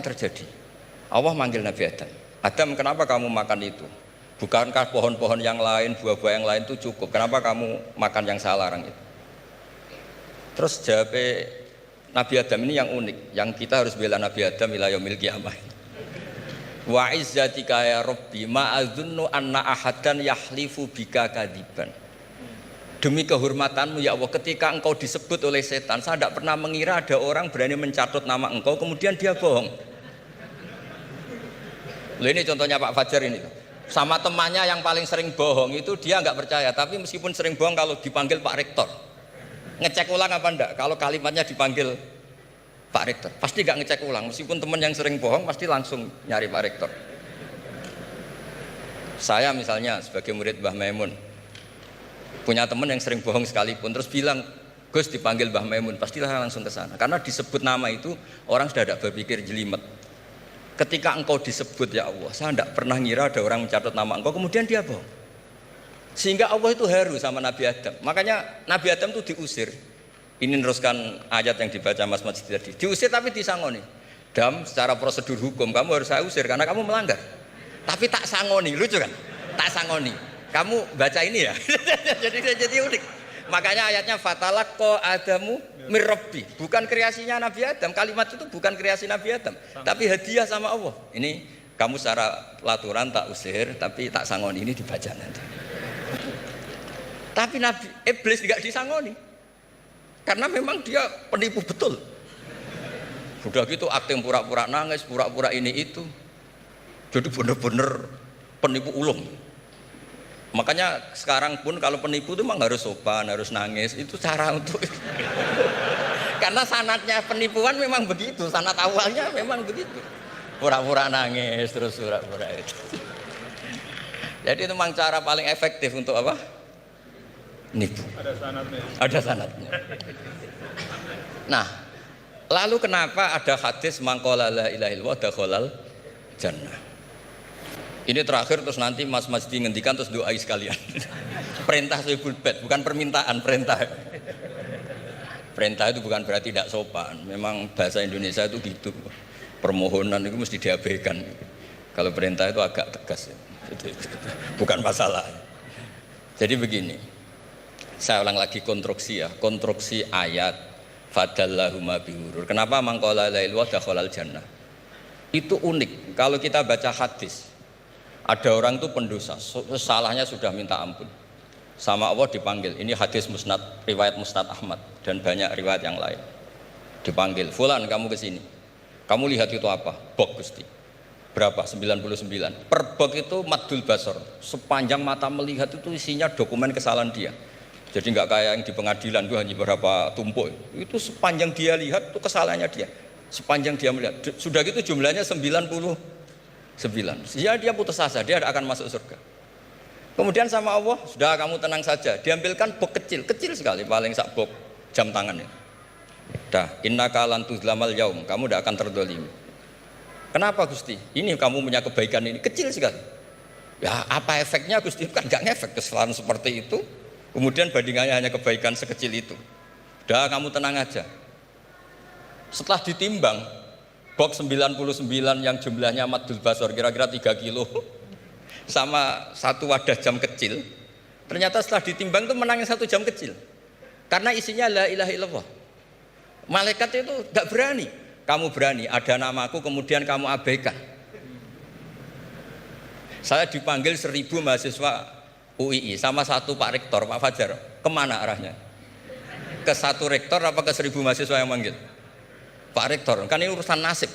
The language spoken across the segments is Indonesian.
terjadi. Allah manggil Nabi Adam. Adam, kenapa kamu makan itu? Bukankah pohon-pohon yang lain, buah-buah yang lain itu cukup? Kenapa kamu makan yang saya larang itu? Terus jawabnya Nabi Adam ini yang unik, yang kita harus bela Nabi Adam ila yaumil qiyamah. Wa izzatika ya Rabbi ma adzunnu anna ahadan yahlifu bika kadiban. Demi kehormatanmu ya Allah, ketika engkau disebut oleh setan, saya tidak pernah mengira ada orang berani mencatut nama engkau kemudian dia bohong. Loh, ini contohnya Pak Fajar ini. Sama temannya yang paling sering bohong itu dia nggak percaya, tapi meskipun sering bohong kalau dipanggil Pak Rektor, ngecek ulang apa enggak? Kalau kalimatnya dipanggil Pak Rektor, pasti nggak ngecek ulang. Meskipun teman yang sering bohong pasti langsung nyari Pak Rektor. Saya misalnya sebagai murid Mbah Maimun punya teman yang sering bohong sekalipun, terus bilang Gus dipanggil Mbah Maimun, pastilah langsung ke sana. Karena disebut nama itu orang sudah tidak berpikir jelimet. Ketika engkau disebut ya Allah, saya tidak pernah ngira ada orang mencatat nama engkau kemudian dia bohong. Sehingga Allah itu haru sama Nabi Adam. Makanya Nabi Adam itu diusir. Ini meneruskan ayat yang dibaca Mas Masjid tadi. Diusir tapi disangoni. Dam, secara prosedur hukum kamu harus saya usir karena kamu melanggar. Tapi tak sangoni, lucu kan? Tak sangoni. Kamu baca ini ya. jadi unik. Makanya ayatnya fatalaqqa Adamu mir Rabbi. Bukan kreasinya Nabi Adam. Kalimat itu bukan kreasi Nabi Adam, tapi hadiah sama Allah. Ini kamu secara laturan tak usir, tapi tak sangoni, ini dibaca nanti. Tapi Nabi Iblis tidak disangoni. Karena memang dia penipu betul. Sudah gitu akting pura-pura nangis, pura-pura ini itu. Jadi benar-benar penipu ulung. Makanya sekarang pun kalau penipu itu memang harus sopan, harus nangis. Itu cara untuk karena sanatnya penipuan memang begitu. Sanat awalnya memang begitu. Pura-pura nangis, terus pura-pura itu. Jadi itu memang cara paling efektif untuk apa? Nipu. Ada sanatnya. Ada sanatnya. Nah, lalu kenapa ada hadis mangqala la ilaha illallah dakhalal jannah? Ini terakhir terus nanti Mas Masdi ngendikan terus doai sekalian. Perintah Sohibul Bait, bukan permintaan, perintah. Perintah itu bukan berarti tidak sopan. Memang bahasa Indonesia itu gitu. Permohonan itu mesti diabaikan. Kalau perintah itu agak tegas. Bukan masalah. Jadi begini. Saya ulang lagi konstruksi ya. Konstruksi ayat fadallahuma bihurur. Kenapa mangqala la ilaha illallah dakhalal jannah? Itu unik. Kalau kita baca hadis, ada orang itu pendosa, salahnya sudah minta ampun, sama Allah dipanggil. Ini hadis musnad, riwayat Musnad Ahmad dan banyak riwayat yang lain. Dipanggil, Fulan kamu ke sini. Kamu lihat itu apa? Bok Gusti. Berapa? 99. Per bok itu maddul basor. Sepanjang mata melihat itu isinya dokumen kesalahan dia. Jadi nggak kayak yang di pengadilan itu hanya beberapa tumpuk. Itu sepanjang dia lihat itu kesalahannya dia. Sepanjang dia melihat. Sudah gitu jumlahnya 99. Ya dia putus asa, dia akan masuk surga. Kemudian sama Allah, sudah kamu tenang saja. Diambilkan bok kecil, kecil sekali, paling sak bok jam tangannya. Dah, innaka lan tuzlamal yaum, kamu tidak akan terdolimi. Kenapa Gusti? Ini kamu punya kebaikan ini kecil sekali. Ya apa efeknya Gusti? Kan nggak ngefek kesalahan seperti itu. Kemudian bandingannya hanya kebaikan sekecil itu. Dah kamu tenang aja. Setelah ditimbang, box 99 yang jumlahnya maddul basor kira-kira 3 kilo sama satu wadah jam kecil, ternyata setelah ditimbang itu menangin 1 jam kecil karena isinya la ilaha illallah. Malaikat itu gak berani. Kamu berani ada namaku kemudian kamu abaikan. Saya dipanggil 1000 mahasiswa UII sama satu Pak Rektor, Pak Fajar. Kemana arahnya? Ke satu rektor apa ke 1000 mahasiswa yang manggil? Pak Rektor, kan ini urusan nasib.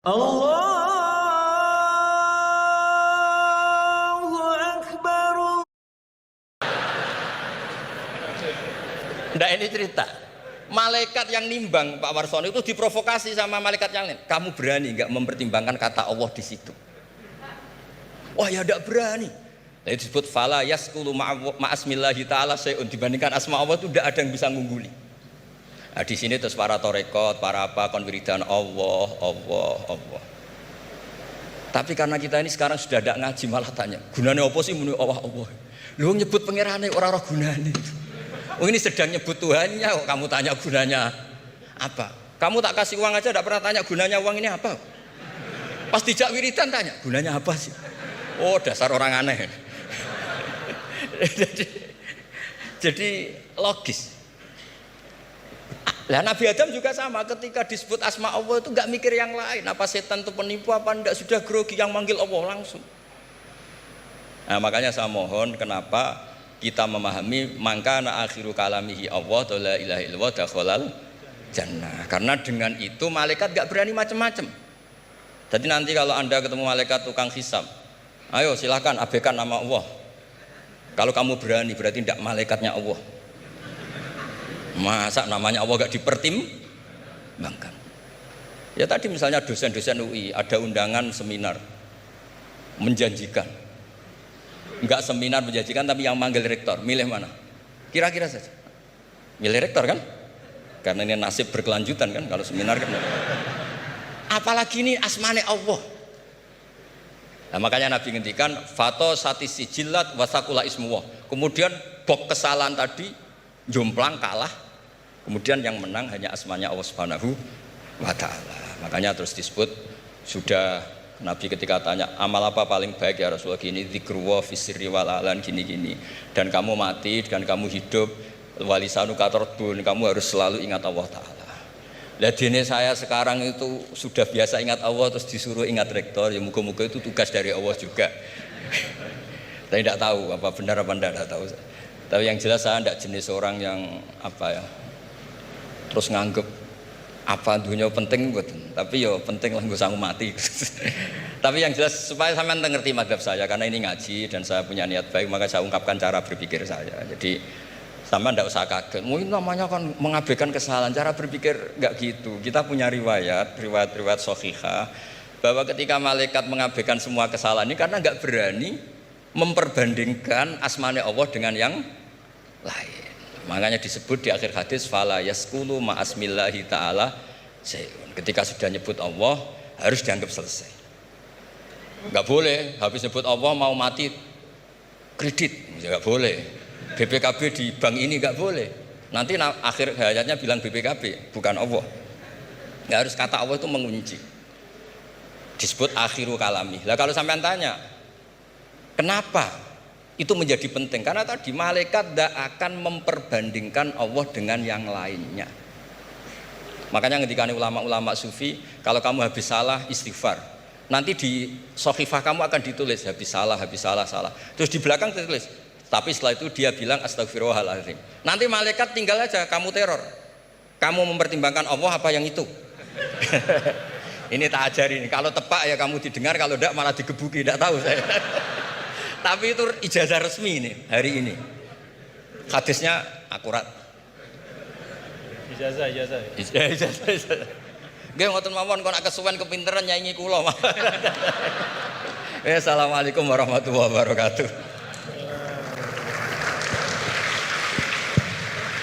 Allahu Akbar. Nah ini cerita. Malaikat yang nimbang Pak Warsono itu diprovokasi sama malaikat yang lain. Kamu berani nggak mempertimbangkan kata Allah di situ? Wah ya tidak berani. Jadi disebut fala yaskulu ma'asmillahi ta'ala syai'un, dibandingkan asma Allah itu tidak ada yang bisa ngungguli. Nah, di sini terus para torekot, para apa konwiridan Allah. Tapi karena kita ini sekarang sudah tidak ngaji malah tanya, gunanya apa sih muni Allah? Lu nyebut pangerane orang-orang gunanya. Oh ini sedang nyebut Tuhannya, kok kamu tanya gunanya apa? Kamu tak kasih uang aja tidak pernah tanya gunanya uang ini apa. Pas dijak wiridan tanya gunanya apa sih. Oh dasar orang aneh. jadi logis. Lah Nabi Adam juga sama, ketika disebut asma Allah itu nggak mikir yang lain, apa setan itu penipu apa enggak, sudah grogi yang manggil Allah langsung. Nah makanya saya mohon kenapa kita memahami mangkana akhiru kalamihi Allah la ilaha illallah dakhalal jannah, karena dengan itu malaikat nggak berani macam-macam. Jadi nanti kalau Anda ketemu malaikat tukang hisab, ayo silahkan abaikan nama Allah. Kalau kamu berani berarti tidak malaikatnya Allah. Masa namanya Allah gak dipertimbangkan? Ya tadi misalnya dosen-dosen UI ada undangan seminar menjanjikan, enggak seminar menjanjikan tapi yang manggil rektor, milih mana? Kira-kira saja milih rektor kan? Karena ini nasib berkelanjutan kan kalau seminar kan. Apalagi ini asmane Allah. Nah, makanya Nabi ngendikan fato satisi jilat wasakula ismuwah. Kemudian bok kesalahan tadi jomplang kalah, kemudian yang menang hanya asmanya Allah Subhanahu wa ta'ala. Makanya terus disebut, sudah Nabi ketika tanya amal apa paling baik ya Rasulullah, gini dzikrullah fisirri wal alan gini-gini, dan kamu mati dan kamu hidup walisanu katarbun, kamu harus selalu ingat Allah ta'ala. Lah dene saya sekarang itu sudah biasa ingat Allah terus disuruh ingat rektor, ya muga-muga itu tugas dari Allah juga. Saya tidak tahu apa benar apa tidak tahu. Tapi yang jelas saya tidak jenis orang yang apa ya, terus nganggep apa dunia penting betul. Tapi yo penting lah gue sanggup mati. Tapi yang jelas supaya sampean ngerti madhab saya, karena ini ngaji dan saya punya niat baik, maka saya ungkapkan cara berpikir saya. Jadi sampean tidak usah kaget. Mungkin namanya kan mengabaikan kesalahan, cara berpikir nggak gitu. Kita punya riwayat sahihah bahwa ketika malaikat mengabaikan semua kesalahan ini karena nggak berani memperbandingkan asmane Allah dengan yang lain. Makanya disebut di akhir hadis fala yaskulu ma'asmillahi ta'ala sayun. Ketika sudah nyebut Allah harus dianggap selesai. Enggak boleh habis nyebut Allah mau mati kredit, enggak boleh. BPKB di bank ini enggak boleh. Nanti akhir hayatnya bilang BPKB bukan Allah. Enggak harus kata Allah itu mengunci. Disebut akhiru kalami. Lah kalau sampean tanya, kenapa itu menjadi penting? Karena tadi malaikat tidak akan memperbandingkan Allah dengan yang lainnya. Makanya ketika ulama-ulama sufi, kalau kamu habis salah istighfar, nanti di sohifah kamu akan ditulis habis salah. Terus di belakang ditulis, tapi setelah itu dia bilang astagfirullahaladzim. Nanti malaikat tinggal aja kamu teror. Kamu mempertimbangkan Allah apa yang itu? Ini tak ajarin. Kalau tepak ya kamu didengar, kalau tidak malah digebuki. Tidak tahu saya. Tapi itu ijazah resmi nih hari ini. Hadisnya akurat. Ijazah. Nggih ngoten mawon kok nek kesuwen kepinteran nyanyi kula. Assalamualaikum warahmatullahi wabarakatuh.